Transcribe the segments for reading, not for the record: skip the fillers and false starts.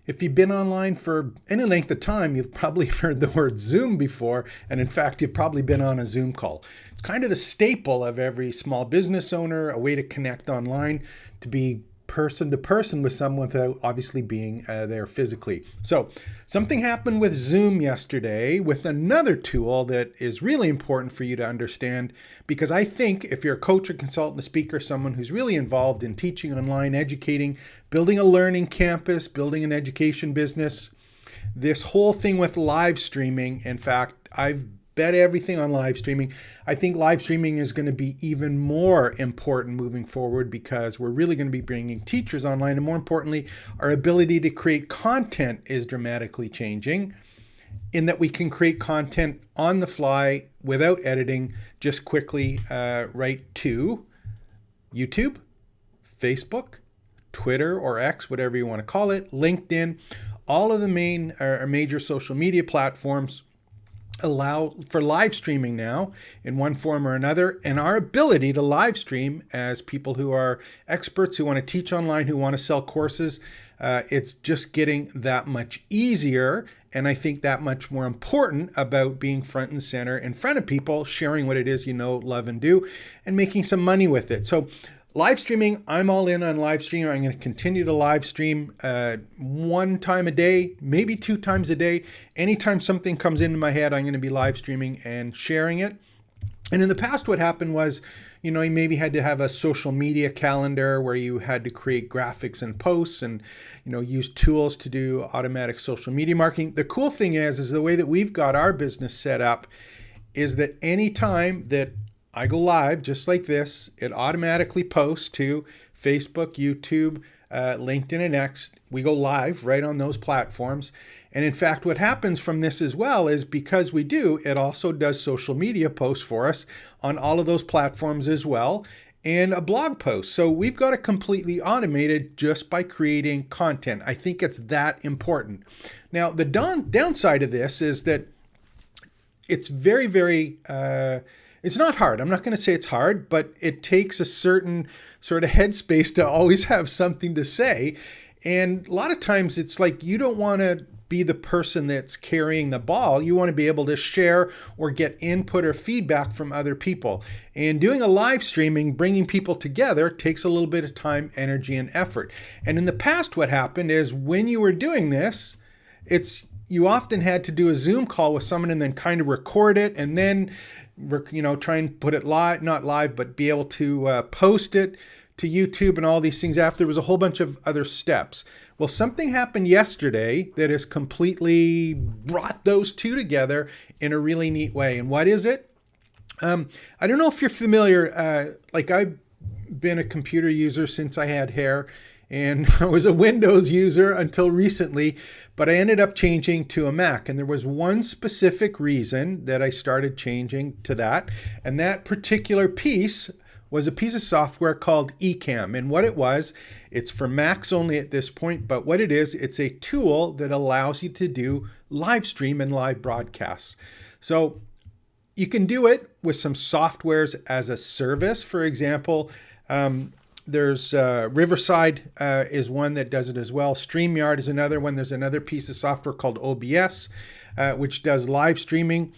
If you've been online for any length of time, you've probably heard the word Zoom before. And in fact, you've probably been on a Zoom call. It's kind of the staple of every small business owner, a way to connect online, to be person to person with someone without obviously being there physically. So something happened with Zoom yesterday with another tool that is really important for you to understand, because I think if you're a coach, a consultant, a speaker, someone who's really involved in teaching online, educating, building a learning campus, building an education business, this whole thing with live streaming, in fact, I've bet everything on live streaming. I think live streaming is going to be even more important moving forward, because we're really going to be bringing teachers online. And more importantly, our ability to create content is dramatically changing, in that we can create content on the fly without editing, just quickly right to YouTube, Facebook, Twitter or X, whatever you want to call it, LinkedIn. All of the main or major social media platforms allow for live streaming now in one form or another. And our ability to live stream as people who are experts, who want to teach online, who want to sell courses, it's just getting that much easier. And I think that much more important about being front and center in front of people, sharing what it is you know, love, and do, and making some money with it. So live streaming, I'm all in on live streaming. I'm going to continue to live stream one time a day, maybe 2 times a day. Anytime something comes into my head, I'm going to be live streaming and sharing it. And in the past, what happened was, you know, you maybe had to have a social media calendar where you had to create graphics and posts and, you know, use tools to do automatic social media marketing. The cool thing is the way that we've got our business set up is that anytime that I go live just like this, it automatically posts to Facebook, YouTube, LinkedIn, and X. We go live right on those platforms. And in fact, what happens from this as well is, because we do, it also does social media posts for us on all of those platforms as well, and a blog post. So we've got it completely automated just by creating content. I think it's that important. Now, the downside of this is that it's very, very, it's not hard. I'm not going to say it's hard, but it takes a certain sort of headspace to always have something to say. And a lot of times it's like you don't want to be the person that's carrying the ball. You want to be able to share or get input or feedback from other people. And doing a live streaming, bringing people together, takes a little bit of time, energy, and effort. And in the past, what happened is when you were doing this, you often had to do a Zoom call with someone and then kind of record it and then, you know, try and put it live, not live, but be able to post it to YouTube and all these things after. There was a whole bunch of other steps. Well, something happened yesterday that has completely brought those two together in a really neat way. And what is it? I don't know if you're familiar, like I've been a computer user since I had hair, and I was a Windows user until recently, but I ended up changing to a Mac. And there was one specific reason that I started changing to that. And that particular piece was a piece of software called Ecamm. And what it was, it's for Macs only at this point, but what it is, it's a tool that allows you to do live stream and live broadcasts. So you can do it with some softwares as a service. For example, there's Riverside is one that does it as well. StreamYard is another one. There's another piece of software called OBS, which does live streaming.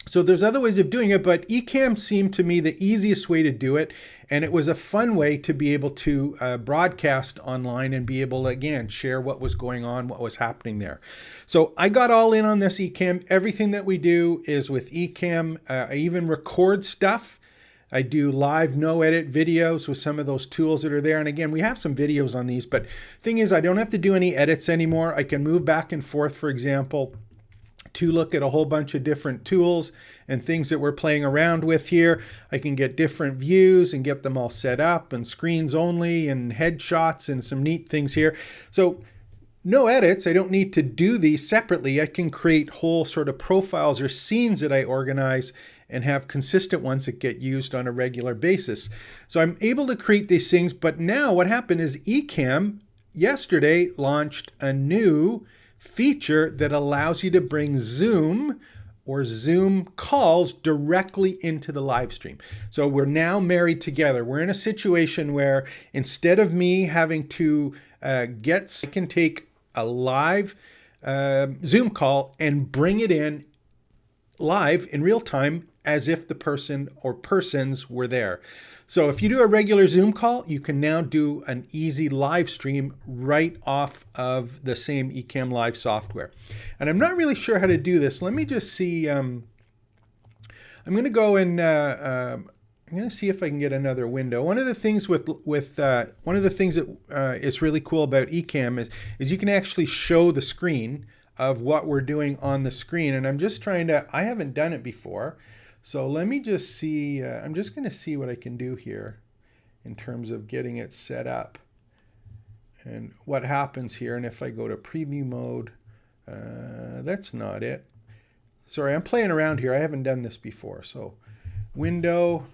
So there's other ways of doing it, but Ecamm seemed to me the easiest way to do it. And it was a fun way to be able to broadcast online and be able to, again, share what was going on, what was happening there. So I got all in on this Ecamm. Everything that we do is with Ecamm. I even record stuff. I do live, no edit videos with some of those tools that are there. And again, we have some videos on these, but thing is, I don't have to do any edits anymore. I can move back and forth, for example, to look at a whole bunch of different tools and things that we're playing around with here. I can get different views and get them all set up, and screens only and headshots and some neat things here. So no edits. I don't need to do these separately. I can create whole sort of profiles or scenes that I organize and have consistent ones that get used on a regular basis. So I'm able to create these things. But now what happened is Ecamm yesterday launched a new feature that allows you to bring Zoom or Zoom calls directly into the live stream. So we're now married together. We're in a situation where instead of me having to I can take a live Zoom call and bring it in live in real time as if the person or persons were there. So if you do a regular Zoom call, you can now do an easy live stream right off of the same Ecamm Live software. And I'm not really sure how to do this. Let me just see. I'm going to go and I'm going to see if I can get another window. One of the things one of the things that is really cool about Ecamm is you can actually show the screen of what we're doing on the screen. And I'm just trying to, I haven't done it before. So let me just see, I'm just going to see what I can do here in terms of getting it set up and what happens here. And if I go to preview mode, that's not it. Sorry, I'm playing around here. I haven't done this before. So window,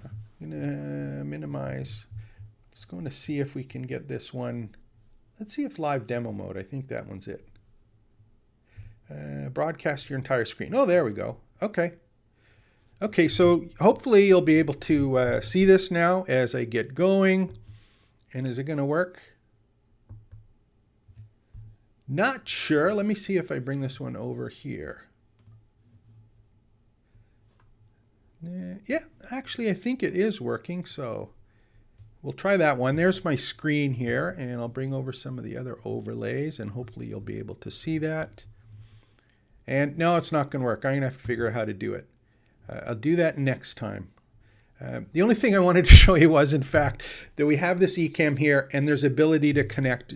I'm going to minimize. Just going to see if we can get this one. Let's see if live demo mode. I think that one's it. Broadcast your entire screen. Oh, there we go. Okay. Okay, so hopefully you'll be able to see this now as I get going. And is it going to work? Not sure. Let me see if I bring this one over here. Yeah, actually, I think it is working. So we'll try that one. There's my screen here, and I'll bring over some of the other overlays, and hopefully you'll be able to see that. And no, it's not going to work. I'm going to have to figure out how to do it. I'll do that next time. The only thing I wanted to show you was, in fact, that we have this Ecamm here, and there's ability to connect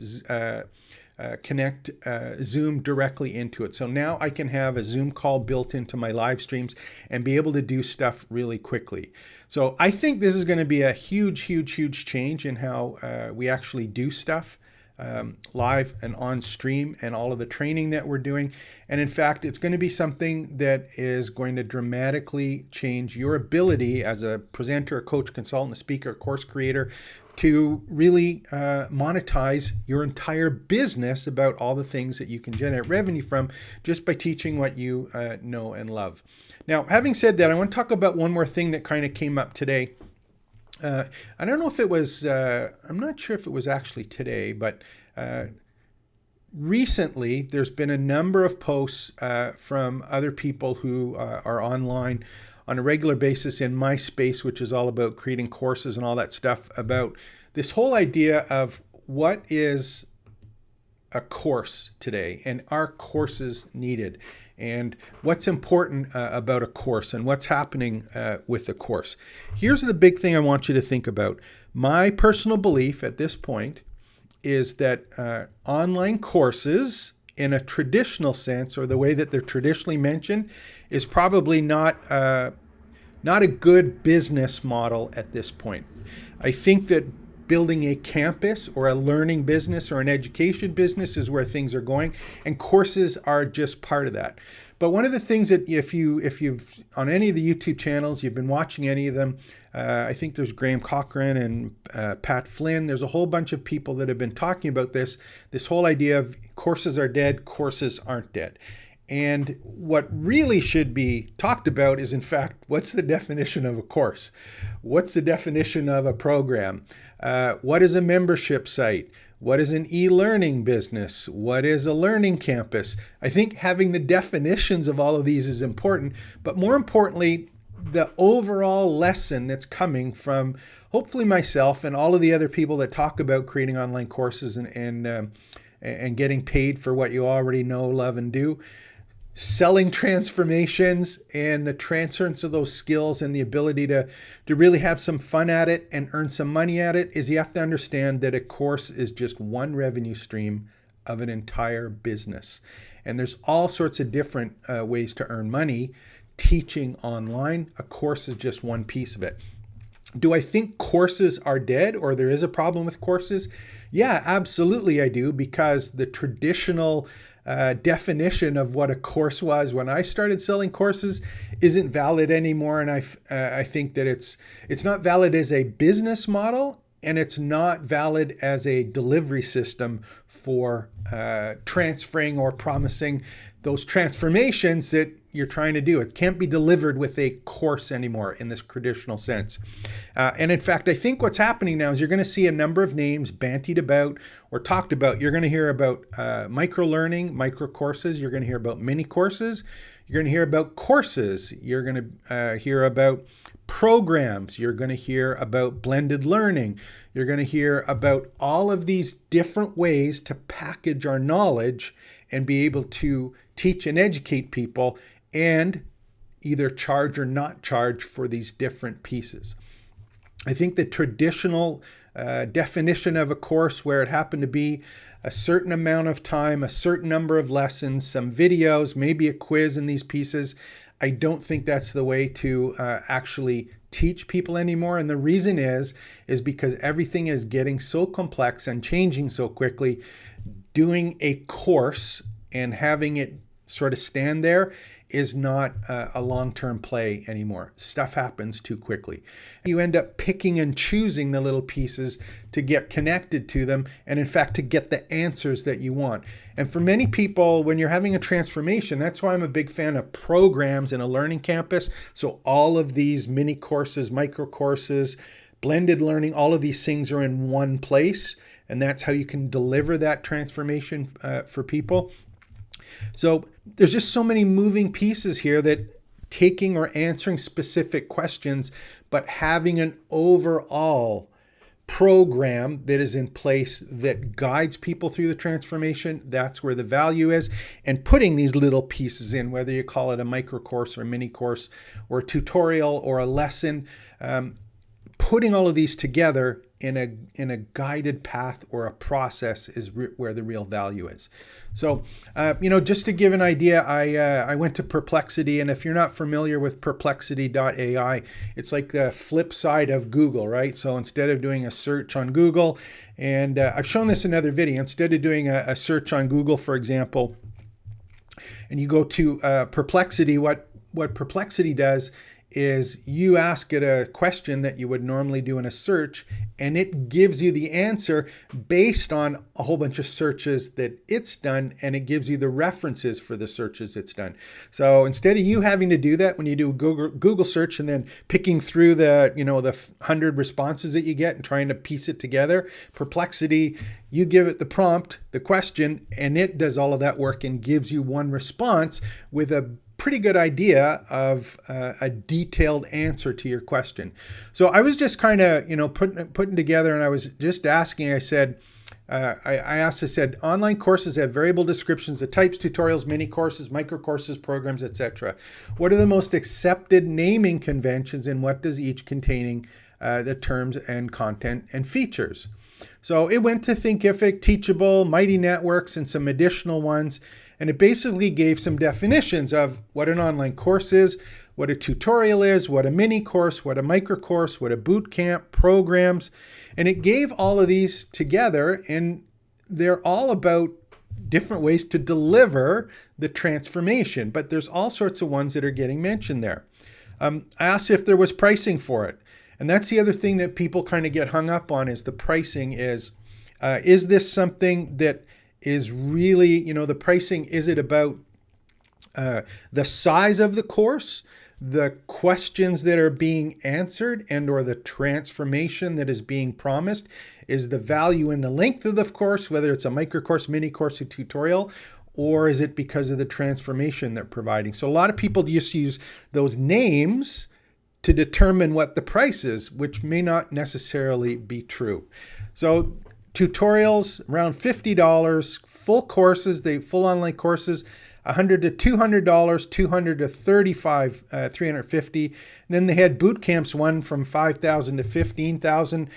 Zoom directly into it. So now I can have a Zoom call built into my live streams and be able to do stuff really quickly. So I think this is going to be a huge, huge, huge change in how we actually do stuff live and on stream, and all of the training that we're doing. And in fact, it's going to be something that is going to dramatically change your ability as a presenter, a coach, consultant, a speaker, a course creator to really monetize your entire business about all the things that you can generate revenue from just by teaching what you know and love. Now, having said that, I want to talk about one more thing that kind of came up today. I don't know if it was, I'm not sure if it was actually today, but recently there's been a number of posts from other people who are online on a regular basis in my space, which is all about creating courses and all that stuff, about this whole idea of what is a course today and are courses needed, and what's important about a course and what's happening with a course. Here's the big thing I want you to think about. My personal belief at this point is that online courses in a traditional sense, or the way that they're traditionally mentioned, is probably not a good business model at this point. I think that building a campus or a learning business or an education business is where things are going, and courses are just part of that. But one of the things that if you've on any of the YouTube channels, you've been watching any of them, I think there's Graham Cochran and Pat Flynn. There's a whole bunch of people that have been talking about this whole idea of courses are dead, courses aren't dead. And what really should be talked about is, in fact, what's the definition of a course? What's the definition of a program? What is a membership site? What is an e-learning business? What is a learning campus? I think having the definitions of all of these is important, but more importantly, the overall lesson that's coming from hopefully myself and all of the other people that talk about creating online courses and getting paid for what you already know, love, and do. Selling transformations and the transference of those skills and the ability to really have some fun at it and earn some money at it is you have to understand that a course is just one revenue stream of an entire business. And there's all sorts of different ways to earn money teaching online. A course is just one piece of it. Do I think courses are dead, or there is a problem with courses? Yeah, absolutely I do, because the traditional definition of what a course was when I started selling courses isn't valid anymore, and I think that it's not valid as a business model, and it's not valid as a delivery system for transferring or promising those transformations that you're trying to do. It can't be delivered with a course anymore in this traditional sense. And in fact, I think what's happening now is you're going to see a number of names bantied about or talked about. You're going to hear about micro-learning, micro-courses. You're going to hear about mini-courses. You're going to hear about courses. You're going to hear about programs. You're going to hear about blended learning. You're going to hear about all of these different ways to package our knowledge and be able to teach and educate people and either charge or not charge for these different pieces. I think the traditional definition of a course, where it happened to be a certain amount of time, a certain number of lessons, some videos, maybe a quiz in these pieces, I don't think that's the way to actually teach people anymore. And the reason is because everything is getting so complex and changing so quickly. Doing a course and having it sort of stand there is not a long-term play anymore. Stuff happens too quickly. You end up picking and choosing the little pieces to get connected to them, and in fact to get the answers that you want. And for many people, when you're having a transformation, that's why I'm a big fan of programs in a learning campus. So all of these mini courses, micro courses, blended learning, all of these things are in one place, and that's how you can deliver that transformation for people. So there's just so many moving pieces here that taking or answering specific questions, but having an overall program that is in place that guides people through the transformation, that's where the value is. And putting these little pieces in, whether you call it a micro course or a mini course or a tutorial or a lesson, putting all of these together in a guided path or a process is where the real value is. So, just to give an idea, I went to Perplexity, and if you're not familiar with perplexity.ai, it's like the flip side of Google, right? So instead of doing a search on Google, and I've shown this in another video, instead of doing a search on Google, for example, and you go to Perplexity, what Perplexity does is you ask it a question that you would normally do in a search, and it gives you the answer based on a whole bunch of searches that it's done, and it gives you the references for the searches it's done. So instead of you having to do that when you do a Google search and then picking through the 100 responses that you get and trying to piece it together, Perplexity, you give it the prompt, the question, and it does all of that work and gives you one response with a pretty good idea of a detailed answer to your question. So I was just kind of, putting together, and I was just asking, I said, I said, online courses have variable descriptions of types, tutorials, mini courses, micro courses, programs, etc. What are the most accepted naming conventions, and what does each containing the terms and content and features? So it went to Thinkific, Teachable, Mighty Networks, and some additional ones. And it basically gave some definitions of what an online course is, what a tutorial is, what a mini course, what a micro course, what a boot camp, programs. And it gave all of these together, and they're all about different ways to deliver the transformation. But there's all sorts of ones that are getting mentioned there. I asked if there was pricing for it. And that's the other thing that people kind of get hung up on, is the pricing is this something that is really, the pricing, is it about the size of the course, the questions that are being answered, and or the transformation that is being promised? Is the value in the length of the course, whether it's a micro course, mini course, or tutorial, or is it because of the transformation they're providing? So a lot of people just use those names to determine what the price is, which may not necessarily be true. So tutorials around $50, full courses, full online courses, $100 to $200, $200 to $350. And then they had boot camps, one from $5,000 to $15,000.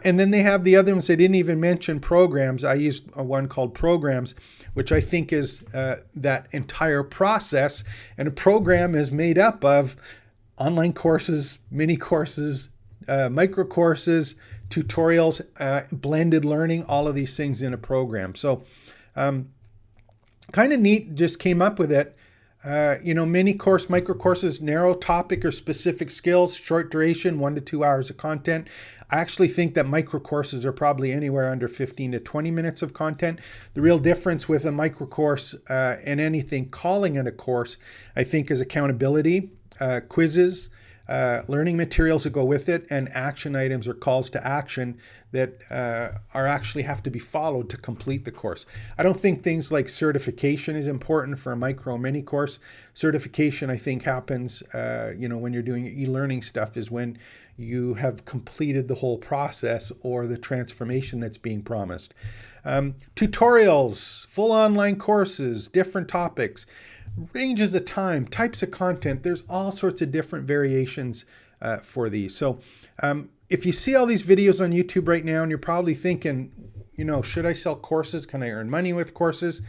And then they have the other ones they didn't even mention, programs. I used one called Programs, which I think is that entire process. And a program is made up of online courses, mini courses, micro courses, tutorials, blended learning, all of these things in a program. So kind of neat, just came up with it. Mini course, micro courses, narrow topic or specific skills, short duration, 1 to 2 hours of content. I actually think that micro courses are probably anywhere under 15 to 20 minutes of content. The real difference with a micro course and anything calling it a course, I think, is accountability, quizzes, learning materials that go with it, and action items or calls to action that are actually have to be followed to complete the course. I don't think things like certification is important for a micro or mini course. Certification, I think, happens when you're doing e-learning stuff, is when you have completed the whole process or the transformation that's being promised. Tutorials, full online courses, different topics, ranges of time, types of content. There's all sorts of different variations for these. So if you see all these videos on YouTube right now and you're probably thinking, should I sell courses? Can I earn money with courses?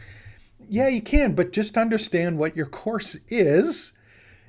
Yeah, you can, but just understand what your course is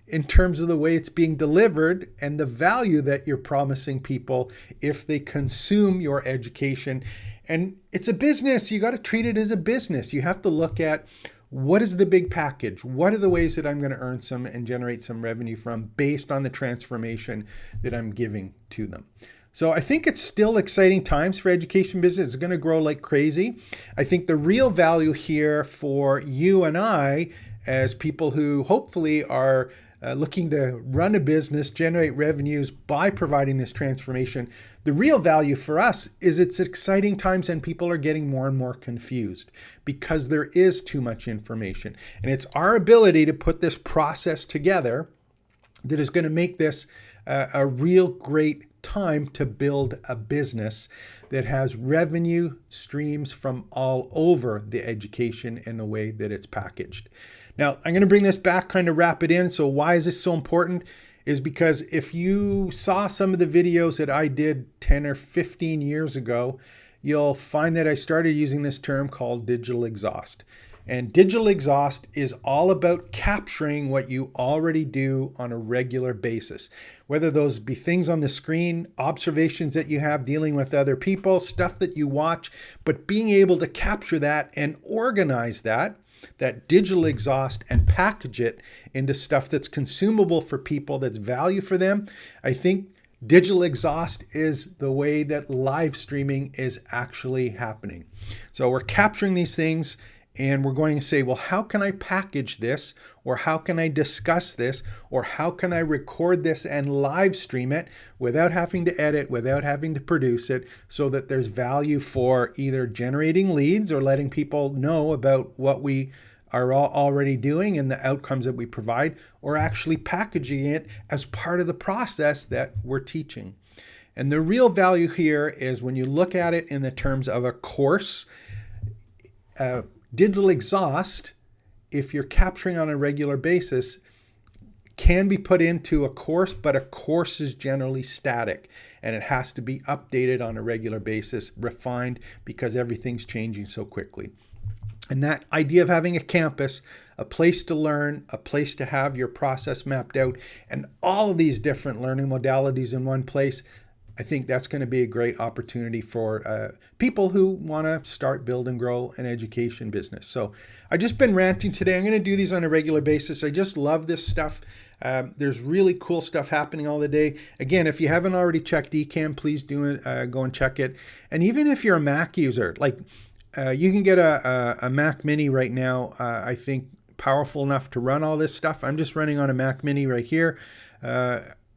in terms of the way it's being delivered and the value that you're promising people if they consume your education. And it's a business. You got to treat it as a business. You have to look at, what is the big package? What are the ways that I'm going to earn some and generate some revenue from based on the transformation that I'm giving to them? So I think it's still exciting times for education business. It's going to grow like crazy. I think the real value here for you and I, as people who hopefully are looking to run a business, generate revenues by providing this transformation, the real value for us is it's exciting times and people are getting more and more confused because there is too much information. And it's our ability to put this process together that is going to make this a real great time to build a business that has revenue streams from all over the education and the way that it's packaged. Now, I'm going to bring this back, kind of wrap it in. So why is this so important? Is because if you saw some of the videos that I did 10 or 15 years ago, you'll find that I started using this term called digital exhaust. And digital exhaust is all about capturing what you already do on a regular basis, whether those be things on the screen, observations that you have dealing with other people, stuff that you watch, but being able to capture that and organize that digital exhaust and package it into stuff that's consumable for people, that's value for them. I think digital exhaust is the way that live streaming is actually happening. So we're capturing these things and we're going to say, well, how can I package this? Or how can I discuss this? Or how can I record this and live stream it without having to edit, without having to produce it, so that there's value for either generating leads or letting people know about what we are already doing and the outcomes that we provide, or actually packaging it as part of the process that we're teaching. And the real value here is when you look at it in the terms of a course, digital exhaust, if you're capturing on a regular basis, can be put into a course, but a course is generally static and it has to be updated on a regular basis, refined, because everything's changing so quickly. And that idea of having a campus, a place to learn, a place to have your process mapped out, and all of these different learning modalities in one place, I think that's going to be a great opportunity for people who want to start, build, and grow an education business. So I've just been ranting today. I'm going to do these on a regular basis. I just love this stuff. There's really cool stuff happening all the day. Again, if you haven't already checked Ecamm, please do it. Go and check it. And even if you're a Mac user, like you can get a Mac Mini right now, I think powerful enough to run all this stuff. I'm just running on a Mac Mini right here.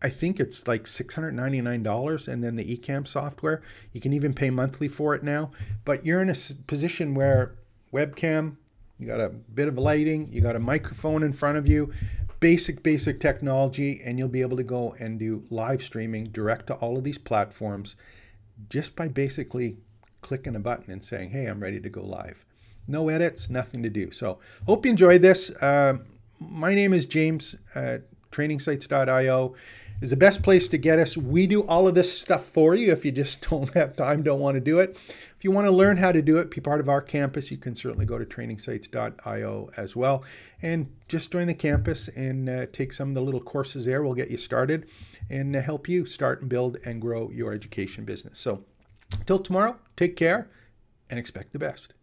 I think it's like $699, and then the Ecamm software. You can even pay monthly for it now. But you're in a position where webcam, you got a bit of lighting, you got a microphone in front of you, basic technology, and you'll be able to go and do live streaming direct to all of these platforms just by basically clicking a button and saying, hey, I'm ready to go live. No edits, nothing to do. So hope you enjoyed this. My name is James. Trainingsites.io is the best place to get us. We do all of this stuff for you if you just don't have time, don't want to do it. If you want to learn how to do it, be part of our campus, you can certainly go to trainingsites.io as well. And just join the campus and take some of the little courses there. We'll get you started and help you start and build and grow your education business. So until tomorrow, take care and expect the best.